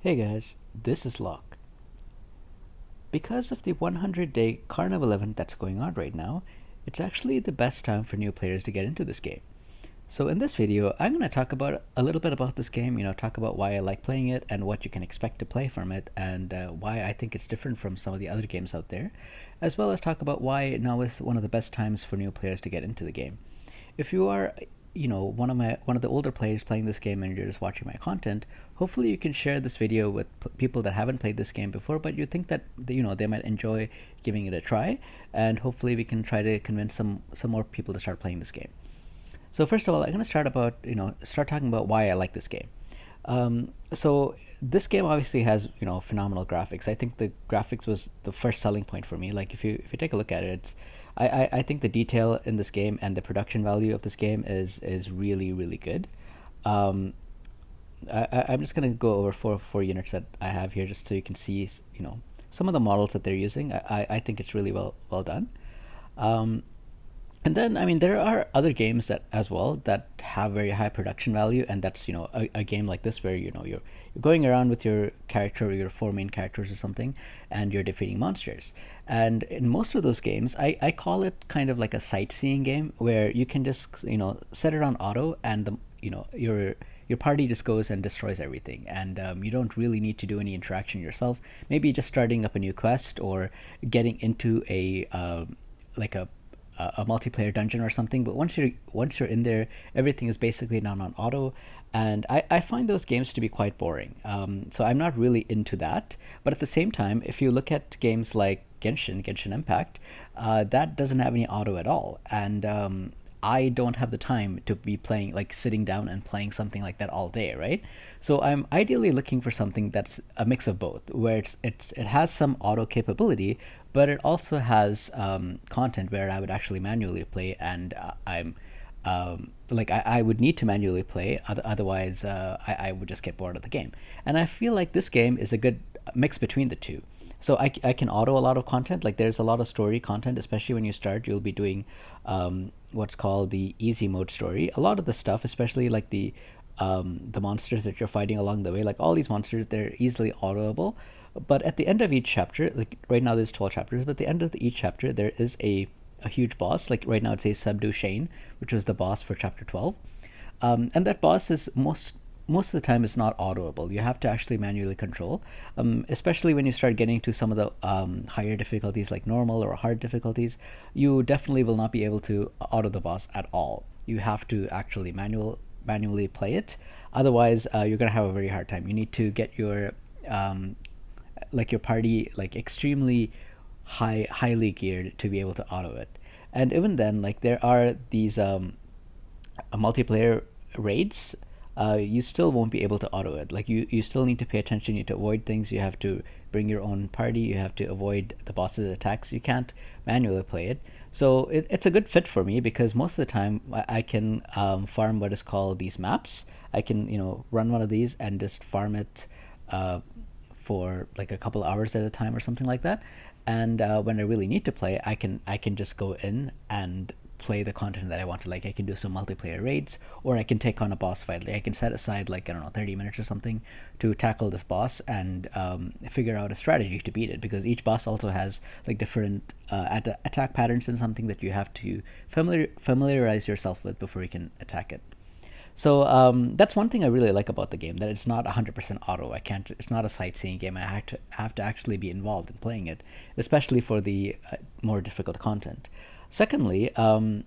Hey guys, this is Locke. Because of the 100-day carnival event that's going on right now, it's actually the best time for new players to get into this game. So in this video, I'm going to talk about a little bit about this game, talk about why I like playing it and what you can expect to play from it and why I think it's different from some of the other games out there, as well as talk about why now is one of the best times for new players to get into the game. If you are one of the older players playing this game and you're just watching my content, hopefully you can share this video with people that haven't played this game before but you think that they might enjoy giving it a try, and hopefully we can try to convince some more people to start playing this game. So first of all, I'm going to start talking about why I like this game. So this game obviously has phenomenal graphics. I think the graphics was the first selling point for me. Like if you take a look at it, I think the detail in this game and the production value of this game is really really good. Um, I'm just gonna go over four units that I have here just so you can see some of the models that they're using. I think it's really well done. Um, and then, I mean, there are other games that as well that have very high production value, and that's a game like this where you're going around with your character or your four main characters or something, and you're defeating monsters. And in most of those games, I call it kind of like a sightseeing game where you can just set it on auto, and your party just goes and destroys everything, and you don't really need to do any interaction yourself. Maybe just starting up a new quest or getting into like a multiplayer dungeon or something. But once you're in there, everything is basically done on auto, and I find those games to be quite boring. So I'm not really into that. But at the same time, if you look at games like Genshin Impact, that doesn't have any auto at all, and I don't have the time to be playing, like sitting down and playing something like that all day, right? So I'm ideally looking for something that's a mix of both, where it has some auto capability, but it also has content where I would actually manually play, and I would need to manually play, otherwise I would just get bored of the game. And I feel like this game is a good mix between the two. So I can auto a lot of content. Like there's a lot of story content, especially when you start. You'll be doing what's called the easy mode story. A lot of the stuff, especially like the monsters that you're fighting along the way, like all these monsters, they're easily autoable. But at the end of each chapter, like right now there's 12 chapters, but at the end of each chapter there is a huge boss. Like right now it says Subdue Shane, which was the boss for chapter 12. And that boss is most of the time it's not autoable. You have to actually manually control, especially when you start getting to some of the higher difficulties like normal or hard difficulties. You definitely will not be able to auto the boss at all. You have to actually manually play it. Otherwise, you're gonna have a very hard time. You need to get um, your party like extremely highly geared to be able to auto it. And even then, like there are these multiplayer raids, you still won't be able to auto it. Like you still need to pay attention. You need to avoid things. You have to bring your own party. You have to avoid the boss's attacks. You can't manually play it. So it's a good fit for me because most of the time I can farm what is called these maps. I can run one of these and just farm it uh, for like a couple hours at a time or something like that. And when I really need to play, I can just go in and play the content that I want to. Like I can do some multiplayer raids, or I can take on a boss fight. Like I can set aside like I don't know 30 minutes or something to tackle this boss and figure out a strategy to beat it. Because each boss also has like different attack patterns and something that you have to familiarize yourself with before you can attack it. So that's one thing I really like about the game, that it's not 100% auto. I can't. It's not a sightseeing game. I have to actually be involved in playing it, especially for the more difficult content. Secondly, in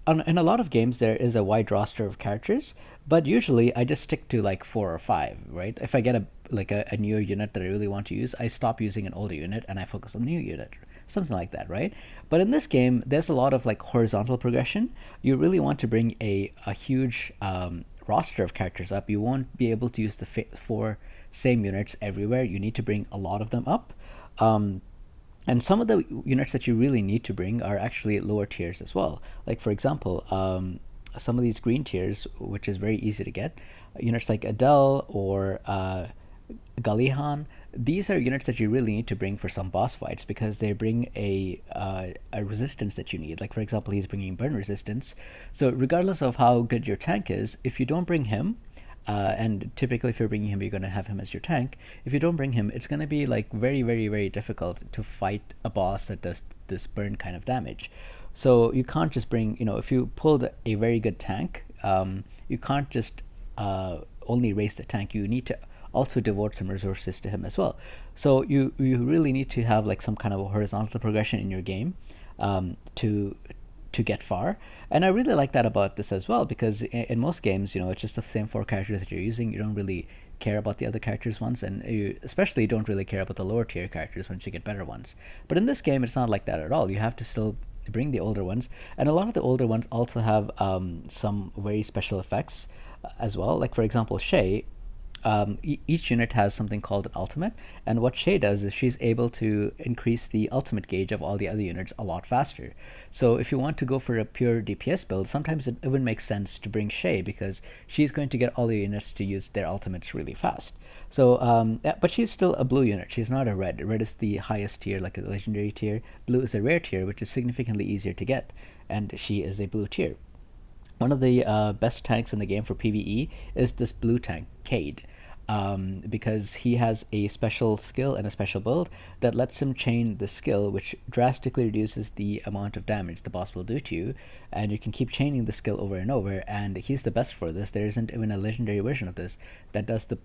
a lot of games there is a wide roster of characters, but usually I just stick to like four or five. Right? If I get a newer unit that I really want to use, I stop using an older unit and I focus on the new unit, something like that, right? But in this game, there's a lot of like horizontal progression. You really want to bring a huge roster of characters up. You won't be able to use the four same units everywhere. You need to bring a lot of them up. Um, and some of the units that you really need to bring are actually lower tiers as well. Like for example, some of these green tiers, which is very easy to get, units like Adele or Galihan. These are units that you really need to bring for some boss fights because they bring a resistance that you need. Like for example, he's bringing burn resistance. So regardless of how good your tank is, if you don't bring him, And typically, if you're bringing him, you're going to have him as your tank. If you don't bring him, it's going to be like very, very, very difficult to fight a boss that does this burn kind of damage. So you can't just bring, if you pulled a very good tank, you can't just only raise the tank. You need to also devote some resources to him as well. So you really need to have like some kind of a horizontal progression in your game, to get far. And I really like that about this as well, because in most games, it's just the same four characters that you're using. You don't really care about the other characters once, and you especially don't really care about the lower tier characters once you get better ones. But in this game, it's not like that at all. You have to still bring the older ones, and a lot of the older ones also have some very special effects as well. Like for example, Shay, each unit has something called an ultimate, and what Shay does is she's able to increase the ultimate gauge of all the other units a lot faster. So if you want to go for a pure DPS build, sometimes it would make sense to bring Shay, because she's going to get all the units to use their ultimates really fast. So, but she's still a blue unit. She's not a red. Red is the highest tier, like a legendary tier. Blue is a rare tier, which is significantly easier to get, and she is a blue tier. One of the best tanks in the game for PvE is this blue tank, Cade, because he has a special skill and a special build that lets him chain the skill, which drastically reduces the amount of damage the boss will do to you, and you can keep chaining the skill over and over, and he's the best for this. There isn't even a legendary version of this that does the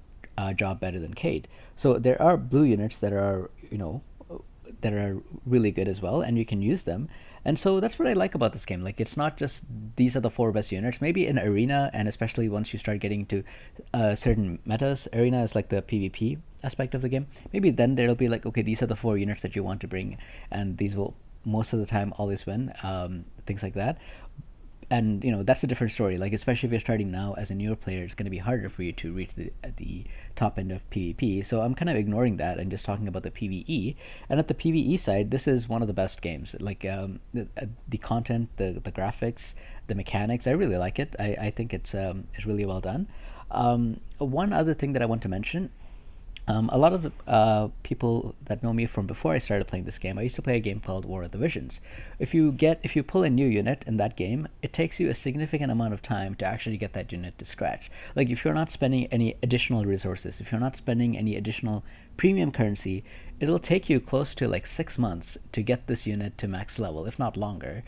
job better than Cade. So there are blue units that are, that are really good as well, and you can use them. And so that's what I like about this game. Like, it's not just these are the four best units. Maybe in Arena, and especially once you start getting to certain metas, Arena is like the PvP aspect of the game. Maybe then there'll be like, okay, these are the four units that you want to bring, and these will most of the time always win, things like that. And that's a different story. Like, especially if you're starting now as a newer player, it's going to be harder for you to reach the top end of PvP. So I'm kind of ignoring that and just talking about the PvE. And at the PvE side, this is one of the best games. Like, the content, the graphics, the mechanics, I really like it. I think it's really well done. One other thing that I want to mention, a lot of the people that know me from before I started playing this game, I used to play a game called War of the Visions. If you pull a new unit in that game, it takes you a significant amount of time to actually get that unit to scratch. Like, if you're not spending any additional resources, if you're not spending any additional premium currency, it'll take you close to like 6 months to get this unit to max level, if not longer.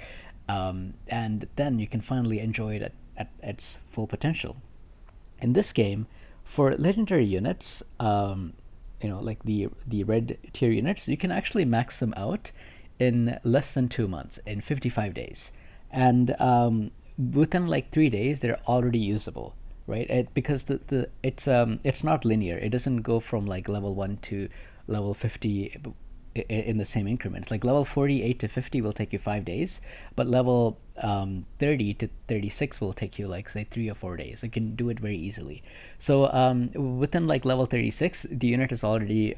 And then you can finally enjoy it at its full potential. In this game, for legendary units, like the red tier units, you can actually max them out in less than 2 months, in 55 days, and within like 3 days, they're already usable, right? Because it's not linear. It doesn't go from like level 1 to level 50 in the same increments. Like level 48 to 50 will take you 5 days, but level 30 to 36 will take you like say 3 or 4 days. You can do it very easily. So within like level 36, the unit is already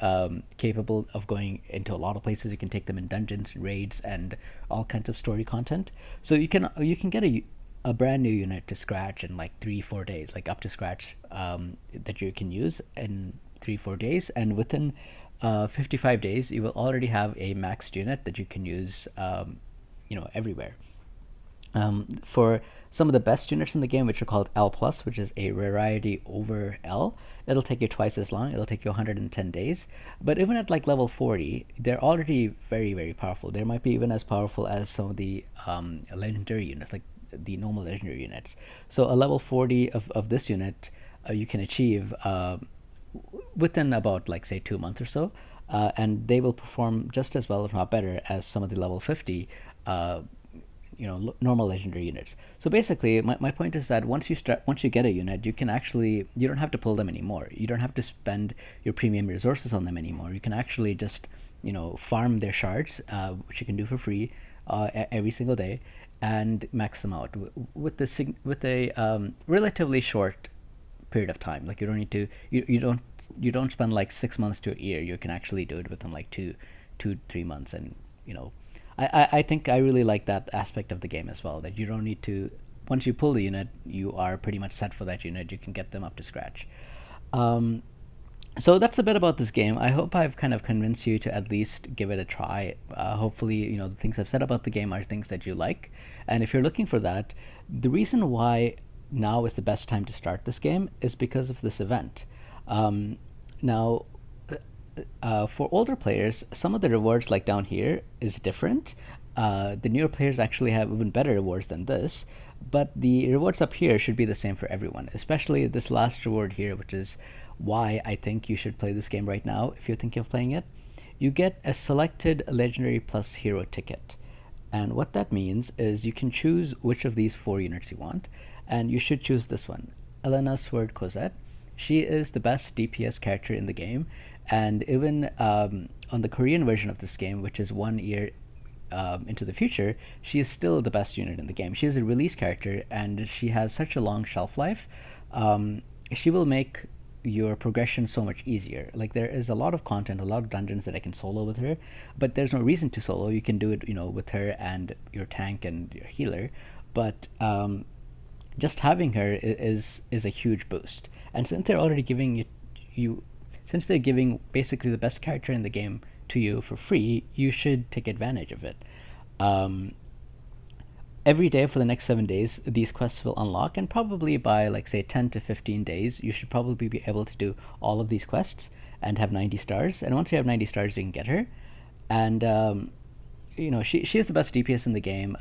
capable of going into a lot of places. You can take them in dungeons, raids, and all kinds of story content. So you can get a brand new unit to scratch in like 3-4 days, like up to scratch, that you can use in 3-4 days, and within 55 days, you will already have a maxed unit that you can use, everywhere. For some of the best units in the game, which are called L plus, which is a rarity over L, it'll take you twice as long. It'll take you 110 days. But even at like level 40, they're already very, very powerful. They might be even as powerful as some of the legendary units, like the normal legendary units. So a level 40 of this unit, you can achieve within about like say 2 months or so, and they will perform just as well, if not better, as some of the level 50 normal legendary units. So basically, my point is that once you get a unit, you don't have to pull them anymore. You don't have to spend your premium resources on them anymore. You can actually just farm their shards, which you can do for free every single day, and max them out with a relatively short period of time. Like, you don't need to you don't spend like 6 months to a year. You can actually do it within like 2-3 months. And I think I really like that aspect of the game as well, that you don't need to, once you pull the unit, you are pretty much set for that unit. You can get them up to scratch. So that's a bit about this game. I hope I've kind of convinced you to at least give it a try. Hopefully, the things I've said about the game are things that you like. And if you're looking for that, the reason why now is the best time to start this game is because of this event. Um, now, for older players, some of the rewards, like down here, is different. The newer players actually have even better rewards than this, but the rewards up here should be the same for everyone, especially this last reward here, which is why I think you should play this game right now if you're thinking of playing it. You get a selected Legendary Plus Hero ticket. And what that means is you can choose which of these four units you want, and you should choose this one, Elena Sword Cosette. She is the best DPS character in the game, and even on the Korean version of this game, which is 1 year into the future, she is still the best unit in the game. She is a release character, and she has such a long shelf life. She will make your progression so much easier. Like there is a lot of content, a lot of dungeons that I can solo with her, but there's no reason to solo. You can do it, with her and your tank and your healer. But just having her is a huge boost. And since they're already giving you, since they're giving basically the best character in the game to you for free, you should take advantage of it. Um, every day for the next 7 days, these quests will unlock, and probably by like say 10 to 15 days, you should probably be able to do all of these quests and have 90 stars. And once you have 90 stars, you can get her. And she is the best DPS in the game.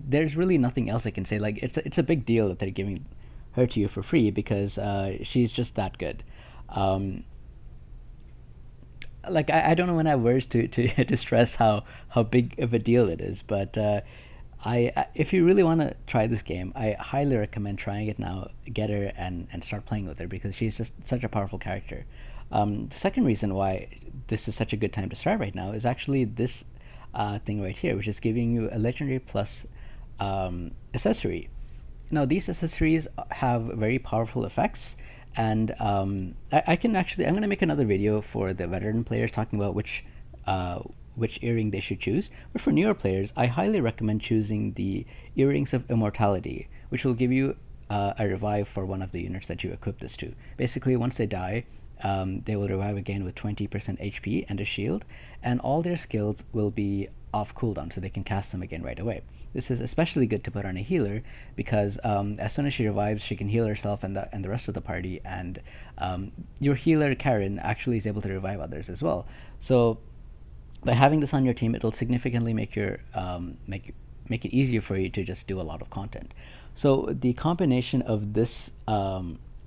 There's really nothing else I can say. Like it's a big deal that they're giving her to you for free because she's just that good. Um, like I don't know when I have words to stress how big of a deal it is, but if you really want to try this game, I highly recommend trying it now. Get her and start playing with her because she's just such a powerful character. The second reason why this is such a good time to start right now is actually this thing right here, which is giving you a Legendary Plus accessory. Now, these accessories have very powerful effects, and I can actually, I'm going to make another video for the veteran players talking about which earring they should choose. But for newer players, I highly recommend choosing the Earrings of Immortality, which will give you a revive for one of the units that you equip this to. Basically, once they die, they will revive again with 20% HP and a shield, and all their skills will be off cooldown, so they can cast them again right away. This is especially good to put on a healer because as soon as she revives, she can heal herself and the rest of the party, and your healer Karen actually is able to revive others as well. So by having this on your team, it'll significantly make your make it easier for you to just do a lot of content. So the combination of this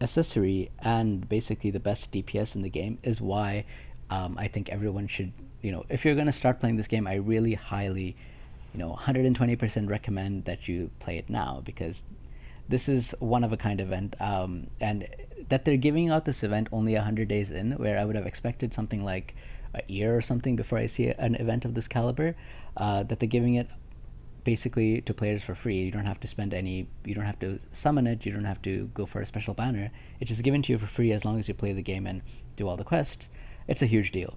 accessory and basically the best DPS in the game is why I think everyone should, if you're going to start playing this game, I really highly, 120% recommend that you play it now because this is one of a kind event, and that they're giving out this event only 100 days in, where I would have expected something like a year or something before I see an event of this caliber, that they're giving it basically to players for free. You don't have to spend any, you don't have to summon it, you don't have to go for a special banner. It's just given to you for free as long as you play the game and do all the quests. It's a huge deal.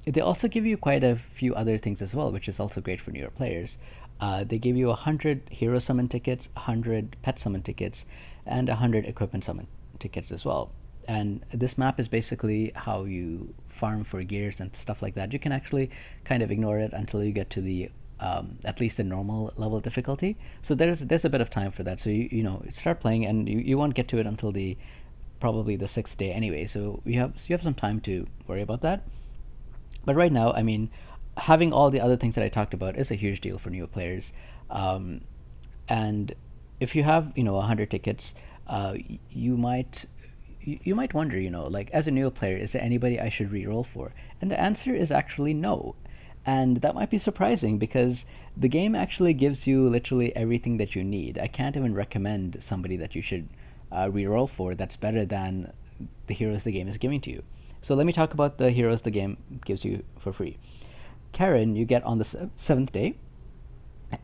They also give you quite a few other things as well, which is also great for newer players. They give you 100 hero summon tickets, 100 pet summon tickets, and 100 equipment summon tickets as well. And this map is basically how you farm for gears and stuff like that. You can actually kind of ignore it until you get to the at least the normal level difficulty. So there's a bit of time for that. So you start playing, and you won't get to it until probably the 6th day anyway. So you have some time to worry about that. But right now, I mean, having all the other things that I talked about is a huge deal for new players. And if you have 100 tickets, you might wonder, like as a new player, is there anybody I should reroll for? And the answer is actually no. And that might be surprising because the game actually gives you literally everything that you need. I can't even recommend somebody that you should reroll for that's better than the heroes the game is giving to you. So let me talk about the heroes the game gives you for free. Karen, you get on the 7th day,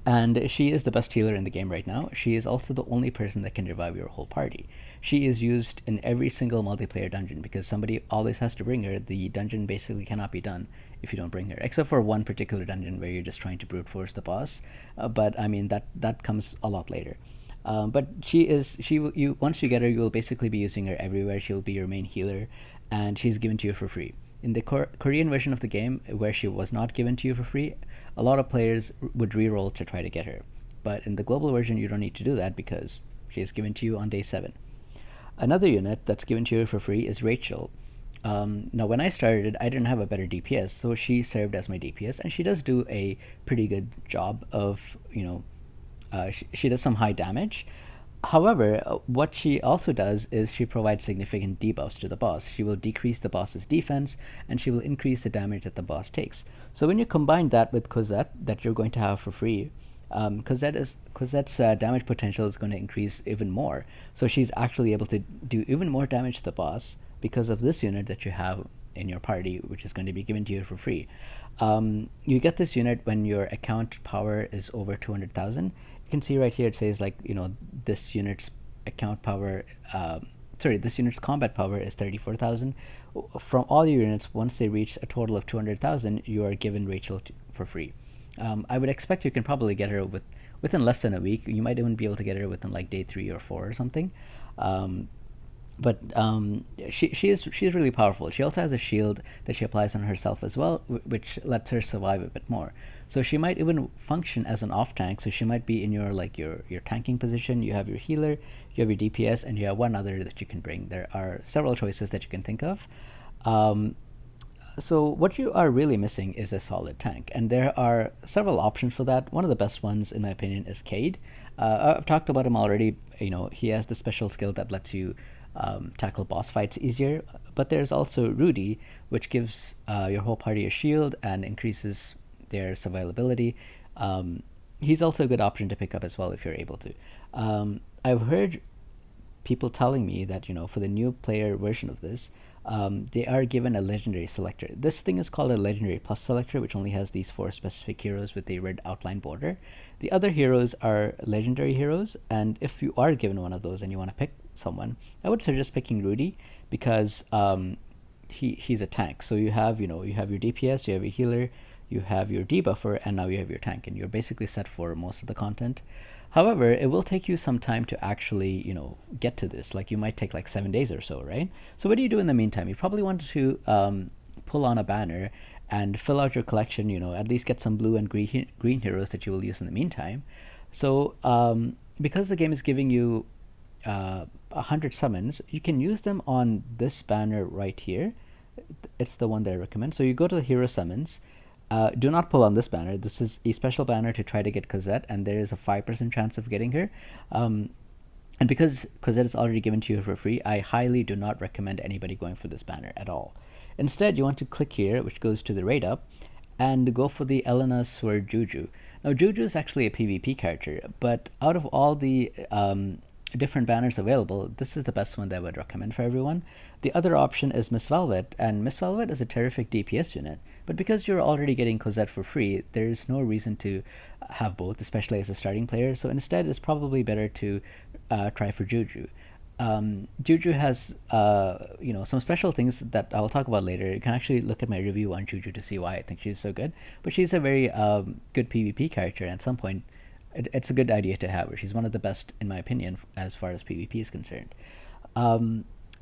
and she is the best healer in the game right now. She is also the only person that can revive your whole party. She is used in every single multiplayer dungeon because somebody always has to bring her. The dungeon basically cannot be done if you don't bring her, except for one particular dungeon where you're just trying to brute force the boss. But I mean that comes a lot later. But once you get her, you will basically be using her everywhere. She'll be your main healer, and she's given to you for free. In the Korean version of the game, where she was not given to you for free, a lot of players would reroll to try to get her. but in the global version, you don't need to do that because she is given to you on day 7. Another unit that's given to you for free is Rachel. Now, when I started, I didn't have a better DPS, so she served as my DPS, and she does do a pretty good job of, she does some high damage. However, what she also does is she provides significant debuffs to the boss. She will decrease the boss's defense, and she will increase the damage that the boss takes. So when you combine that with Cosette, that you're going to have for free, Cosette's damage potential is going to increase even more. So she's actually able to do even more damage to the boss because of this unit that you have in your party, which is going to be given to you for free. You get this unit when your account power is over 200,000. You can see right here it says this unit's account power. This unit's combat power is 34,000. From all your units, once they reach a total of 200,000, you are given Rachel for free. I would expect you can probably get her within less than a week. You might even be able to get her within like day 3 or 4 or something. But she's really powerful. She also has a shield that she applies on herself as well, which lets her survive a bit more. So she might even function as an off tank. So she might be in your tanking position. You have your healer, you have your DPS, and you have one other that you can bring. There are several choices that you can think of. So what you are really missing is a solid tank, and there are several options for that. One of the best ones, in my opinion, is Cade. I've talked about him already. He has the special skill that lets you tackle boss fights easier. But there's also Rudy, which gives your whole party a shield and increases their survivability. He's also a good option to pick up as well if you're able to. I've heard people telling me that for the new player version of this, they are given a legendary selector. This thing is called a legendary plus selector, which only has these 4 specific heroes with a red outline border. The other heroes are legendary heroes, and if you are given one of those and you want to pick someone, I would suggest picking Rudy because he's a tank. So you have your DPS, you have your healer, you have your debuffer, and now you have your tank, and you're basically set for most of the content. However, it will take you some time to actually, get to this. Like, you might take like 7 days or so, right? So what do you do in the meantime? You probably want to pull on a banner and fill out your collection, at least get some blue and green heroes that you will use in the meantime. So because the game is giving you 100 summons, you can use them on this banner right here. It's the one that I recommend. So you go to the hero summons. Do not pull on this banner. This is a special banner to try to get Cosette, and there is a 5% chance of getting her. And because Cosette is already given to you for free, I highly do not recommend anybody going for this banner at all. Instead, you want to click here, which goes to the rate up, and go for the Elena Sword Juju. Now, Juju is actually a PvP character, but out of all the different banners available, this is the best one that I would recommend for everyone. The other option is Miss Velvet, and Miss Velvet is a terrific DPS unit, but because you're already getting Cosette for free, there's no reason to have both, especially as a starting player. So instead, it's probably better to try for Juju. Juju has some special things that I'll talk about later. You can actually look at my review on Juju to see why I think she's so good. But she's a very good PvP character, and at some point it's a good idea to have her. She's one of the best, in my opinion, as far as PvP is concerned.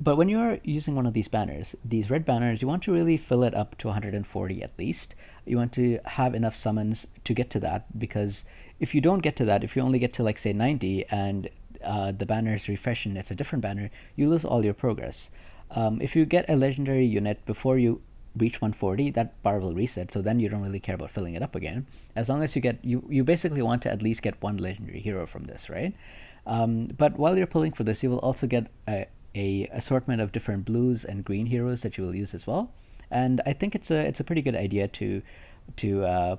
But when you're using one of these banners, these red banners, you want to really fill it up to 140 at least. You want to have enough summons to get to that, because if you don't get to that, if you only get to, like, say 90 and the banner is refreshed and it's a different banner, you lose all your progress. If you get a legendary unit before you reach 140, that bar will reset, so then you don't really care about filling it up again. As long as you basically want to at least get one legendary hero from this, right? But while you're pulling for this, you will also get a assortment of different blues and green heroes that you will use as well. And I think it's a pretty good idea to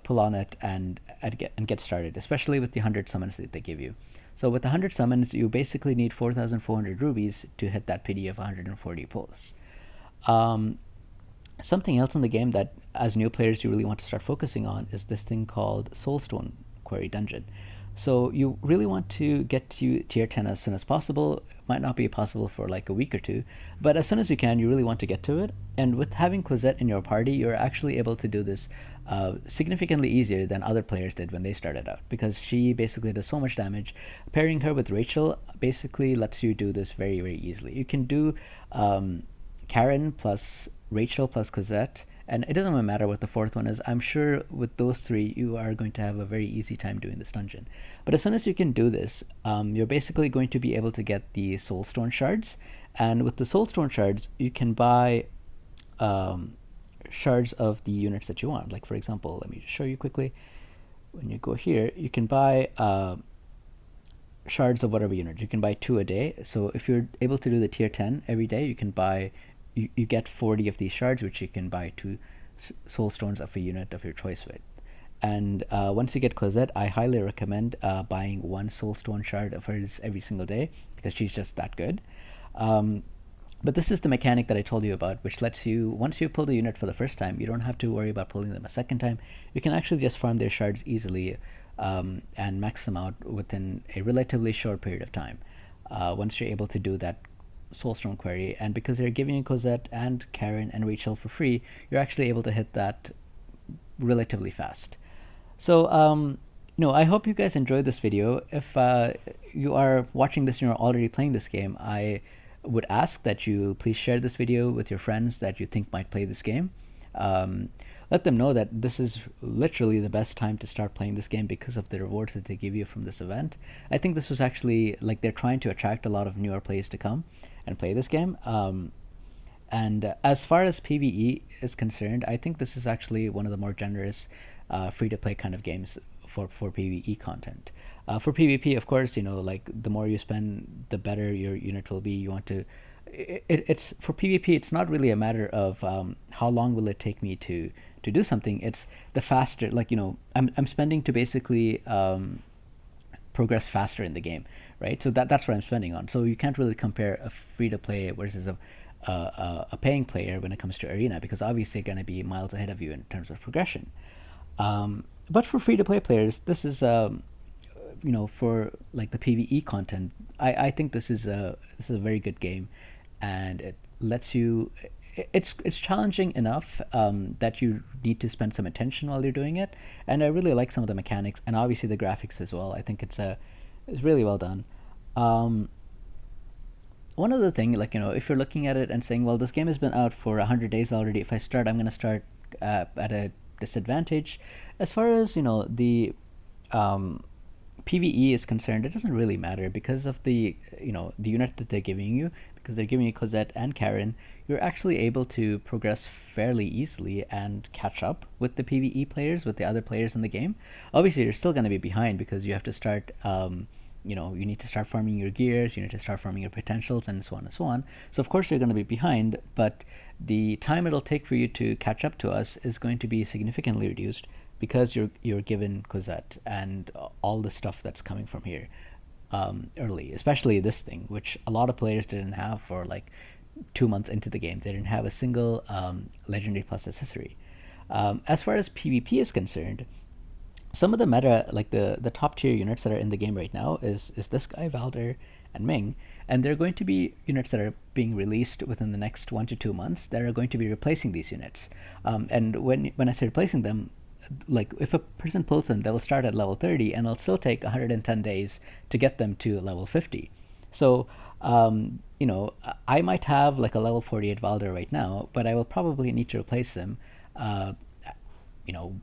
pull on it and get started, especially with the 100 summons that they give you. So with the 100 summons, you basically need 4,400 rubies to hit that PD of 140 pulls. Something else in the game that, as new players, you really want to start focusing on is this thing called Soulstone Quarry Dungeon. So you really want to get to tier 10 as soon as possible. It might not be possible for like a week or two, but as soon as you can, you really want to get to it. And with having Cosette in your party, you're actually able to do this significantly easier than other players did when they started out, because she basically does so much damage. Pairing her with Rachel basically lets you do this very, very easily. You can do Karen plus Rachel plus Cosette, And it doesn't matter what the fourth one is. I'm sure with those three, you are going to have a very easy time doing this dungeon. But as soon as you can do this, you're basically going to be able to get the Soulstone shards. And with the Soulstone shards, you can buy um, shards of the units that you want. Like, for example, let me just show you quickly. When you go here, you can buy shards of whatever unit. You can buy 2 a day. So if you're able to do the tier 10 every day, you can buy, you get 40 of these shards, which you can buy 2 soul stones of a unit of your choice with. And once you get Cosette, I highly recommend buying 1 soul stone shard of hers every single day, because she's just that good. Um, but this is the mechanic that I told you about, which lets you, once you pull the unit for the first time, you don't have to worry about pulling them a second time. You can actually just farm their shards easily, and max them out within a relatively short period of time, once you're able to do that Soulstone query. And because they're giving you Cosette and Karen and Rachel for free, you're actually able to hit that relatively fast. So, I hope you guys enjoyed this video. If you are watching this and you're already playing this game, I would ask that you please share this video with your friends that you think might play this game. Um, Let them know that this is literally the best time to start playing this game because of the rewards that they give you from this event. I think this was actually, like, they're trying to attract a lot of newer players to come and play this game. And as far as PvE is concerned, I think this is actually one of the more generous free-to-play kind of games for PvE content. For PvP, of course, like, the more you spend, the better your unit will be. You want to, it's for PvP. It's not really a matter of how long will it take me to do something. It's the faster, like, I'm spending to basically progress faster in the game, right? So that's what I'm spending on. So you can't really compare a free-to-play versus a paying player when it comes to arena, because obviously they're going to be miles ahead of you in terms of progression. But for free-to-play players, this is for like the PvE content, I think this is a very good game, and it lets you. It's challenging enough that you need to spend some attention while you're doing it, and I really like some of the mechanics and obviously the graphics as well. I think it's really well done. Um, One other thing, like, if you're looking at it and saying, well, this game has been out for 100 days already, if I start, I'm going to start at a disadvantage. As far as the um, PVE is concerned, it doesn't really matter because of the unit that they're giving you. Because they're giving you Cosette and Karen, you're actually able to progress fairly easily and catch up with the PVE players, with the other players in the game. Obviously, you're still going to be behind because you have to start. You need to start farming your gears, you need to start farming your potentials, and so on and so on. So of course you're going to be behind, but the time it'll take for you to catch up to us is going to be significantly reduced because you're given Cosette and all the stuff that's coming from here early, especially this thing, which a lot of players didn't have for like 2 months into the game. They didn't have a single Legendary Plus accessory. As far as PvP is concerned, some of the meta, like the top tier units that are in the game right now, is this guy Valder and Ming, and they're going to be units that are being released within the next 1 to 2 months that are going to be replacing these units. And when I say replacing them, like, if a person pulls them, they'll start at level 30, and it'll still take 110 days to get them to level 50. So I might have like a level 48 Valder right now, but I will probably need to replace them. Uh,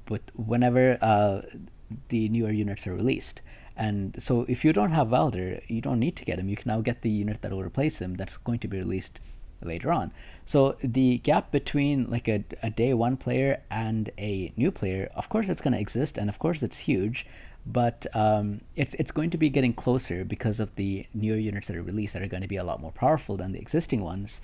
with whenever the newer units are released. And so if you don't have Valder, you don't need to get him. You can now get the unit that will replace him that's going to be released later on. So the gap between like a day one player and a new player, of course it's going to exist, and of course it's huge, but it's going to be getting closer because of the newer units that are released that are going to be a lot more powerful than the existing ones.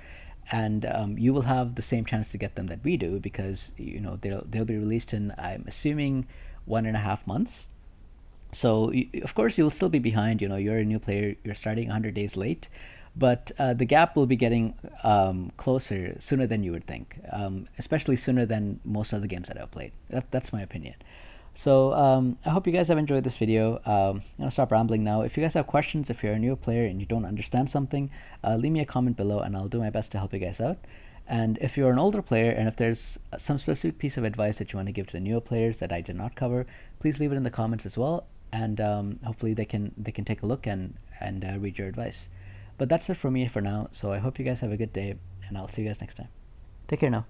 And you will have the same chance to get them that we do, because they'll be released in, I'm assuming, 1.5 months. So of course you'll still be behind. You're a new player, you're starting 100 days late, but the gap will be getting closer sooner than you would think, especially sooner than most other games that I've played. That's my opinion. So I hope you guys have enjoyed this video. I'm going to stop rambling now. If you guys have questions, if you're a new player and you don't understand something, leave me a comment below and I'll do my best to help you guys out. And if you're an older player and if there's some specific piece of advice that you want to give to the newer players that I did not cover, please leave it in the comments as well. And hopefully they can take a look and read your advice. But that's it for me for now. So I hope you guys have a good day, and I'll see you guys next time. Take care now.